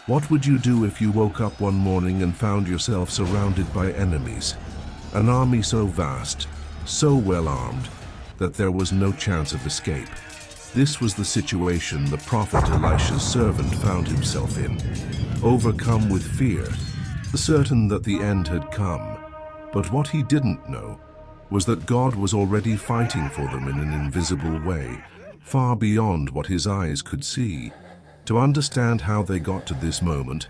What would you do if you woke up one morning and found yourself surrounded by enemies? An army so vast, so well armed, that there was no chance of escape. This was the situation the prophet Elisha's servant found himself in. Overcome with fear, certain that the end had come. But what he didn't know was that God was already fighting for them in an invisible way, far beyond what his eyes could see. To understand how they got to this moment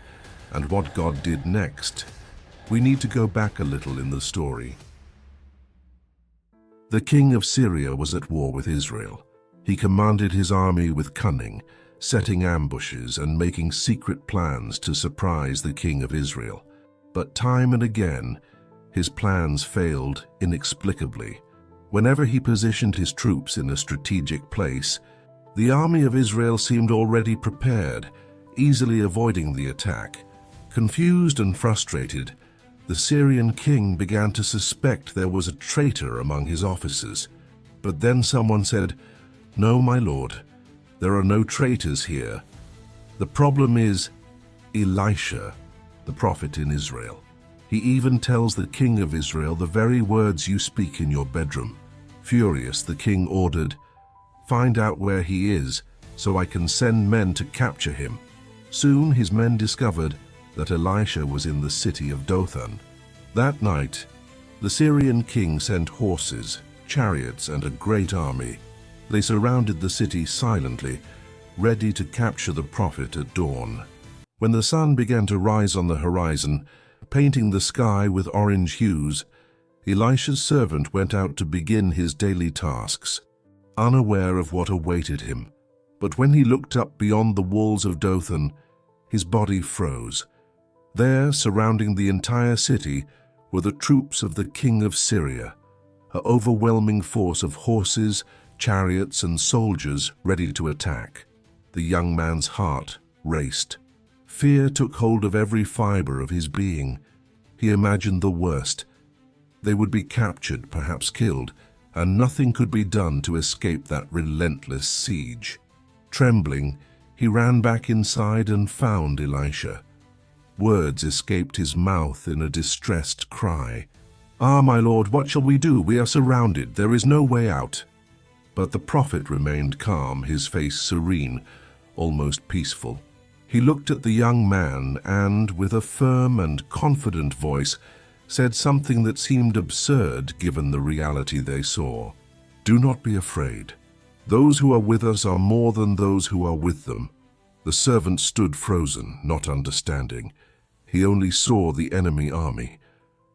and what God did next, we need to go back a little in the story. The king of Syria was at war with Israel. He commanded his army with cunning, setting ambushes and making secret plans to surprise the king of Israel. But time and again, his plans failed inexplicably. Whenever he positioned his troops in a strategic place, the army of Israel seemed already prepared, easily avoiding the attack. Confused and frustrated, the Syrian king began to suspect there was a traitor among his officers. But then someone said, "No, my lord, there are no traitors here. The problem is Elisha, the prophet in Israel. He even tells the king of Israel the very words you speak in your bedroom." Furious, the king ordered, "Find out where he is, so I can send men to capture him." Soon his men discovered that Elisha was in the city of Dothan. That night, the Syrian king sent horses, chariots, and a great army. They surrounded the city silently, ready to capture the prophet at dawn. When the sun began to rise on the horizon, painting the sky with orange hues, Elisha's servant went out to begin his daily tasks, unaware of what awaited him. But when he looked up beyond the walls of Dothan, his body froze. There, surrounding the entire city, were the troops of the king of Syria, an overwhelming force of horses, chariots, and soldiers ready to attack. The young man's heart raced. Fear took hold of every fiber of his being. He imagined the worst. They would be captured, perhaps killed, and nothing could be done to escape that relentless siege. Trembling, he ran back inside and found Elisha. Words escaped his mouth in a distressed cry. "Ah, my lord, what shall we do? We are surrounded. There is no way out." But the prophet remained calm, his face serene, almost peaceful. He looked at the young man and, with a firm and confident voice, said something that seemed absurd given the reality they saw. "Do not be afraid. Those who are with us are more than those who are with them." The servant stood frozen, not understanding. He only saw the enemy army.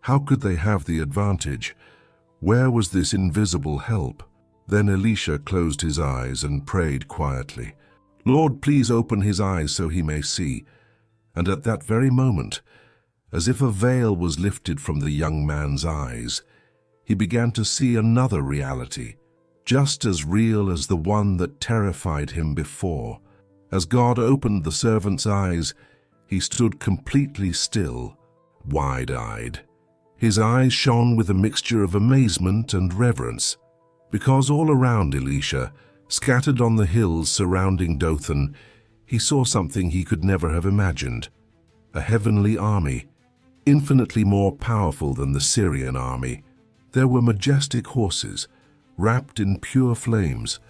How could they have the advantage? Where was this invisible help? Then Elisha closed his eyes and prayed quietly, "Lord, please open his eyes so he may see." And at that very moment, as if a veil was lifted from the young man's eyes, he began to see another reality, just as real as the one that terrified him before. As God opened the servant's eyes, he stood completely still, wide-eyed. His eyes shone with a mixture of amazement and reverence, because all around Elisha, scattered on the hills surrounding Dothan, he saw something he could never have imagined: a heavenly army, infinitely more powerful than the Syrian army. There were majestic horses, wrapped in pure flames,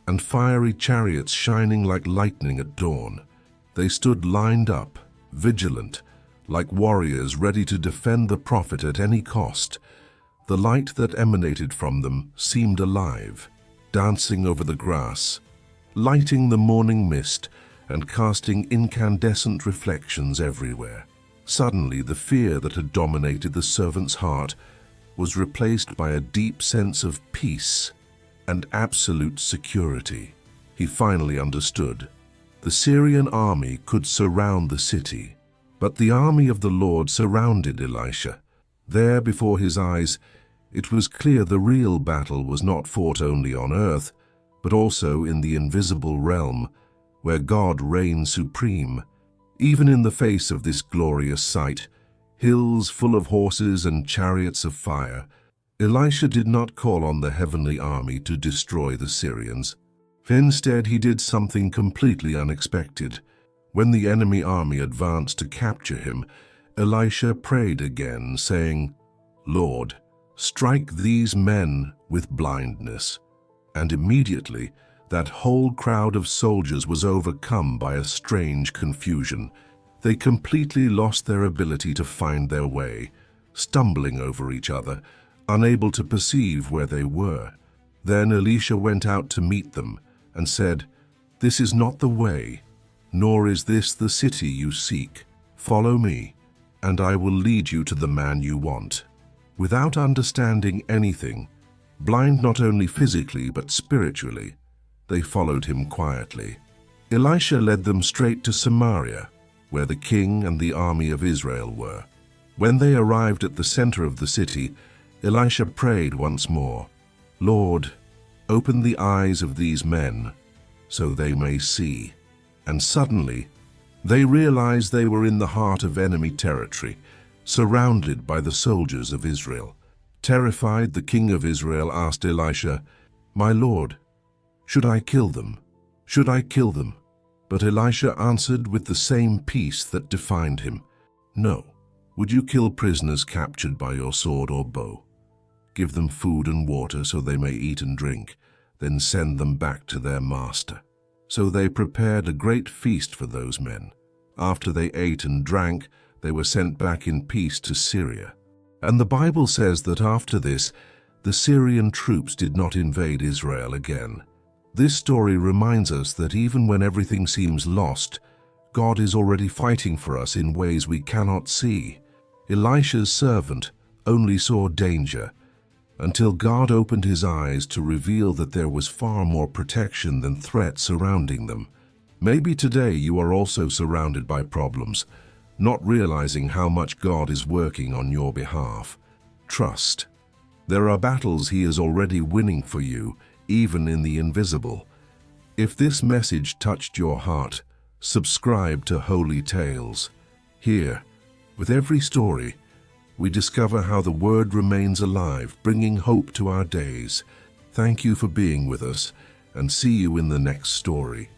and fiery chariots shining like lightning at dawn. They stood lined up, vigilant, like warriors ready to defend the prophet at any cost. The light that emanated from them seemed alive, dancing over the grass, lighting the morning mist and casting incandescent reflections everywhere. Suddenly, the fear that had dominated the servant's heart was replaced by a deep sense of peace and absolute security. He finally understood. The Syrian army could surround the city, but the army of the Lord surrounded Elisha. There before his eyes, it was clear the real battle was not fought only on earth, but also in the invisible realm, where God reigned supreme. Even in the face of this glorious sight, hills full of horses and chariots of fire, Elisha did not call on the heavenly army to destroy the Syrians. Instead, he did something completely unexpected. When the enemy army advanced to capture him, Elisha prayed again, saying, "Lord, strike these men with blindness." And immediately that whole crowd of soldiers was overcome by a strange confusion. They completely lost their ability to find their way, stumbling over each other, unable to perceive where they were. Then Elisha went out to meet them and said, "This is not the way, nor is this the city you seek. Follow me, and I will lead you to the man you want." Without understanding anything, blind not only physically but spiritually, they followed him quietly. Elisha led them straight to Samaria, where the king and the army of Israel were. When they arrived at the center of the city, Elisha prayed once more, "Lord, open the eyes of these men so they may see." And suddenly, they realized they were in the heart of enemy territory, surrounded by the soldiers of Israel. Terrified, the king of Israel asked Elisha, "My lord, should I kill them? Should I kill them?" But Elisha answered with the same peace that defined him, "No. Would you kill prisoners captured by your sword or bow? Give them food and water so they may eat and drink, then send them back to their master." So they prepared a great feast for those men. After they ate and drank, they were sent back in peace to Syria. And the Bible says that after this, the Syrian troops did not invade Israel again. This story reminds us that even when everything seems lost, God is already fighting for us in ways we cannot see. Elisha's servant only saw danger until God opened his eyes to reveal that there was far more protection than threat surrounding them. Maybe today you are also surrounded by problems, not realizing how much God is working on your behalf. Trust. There are battles He is already winning for you, even in the invisible. If this message touched your heart, subscribe to Holy Tales. Here, with every story, we discover how the Word remains alive, bringing hope to our days. Thank you for being with us, and see you in the next story.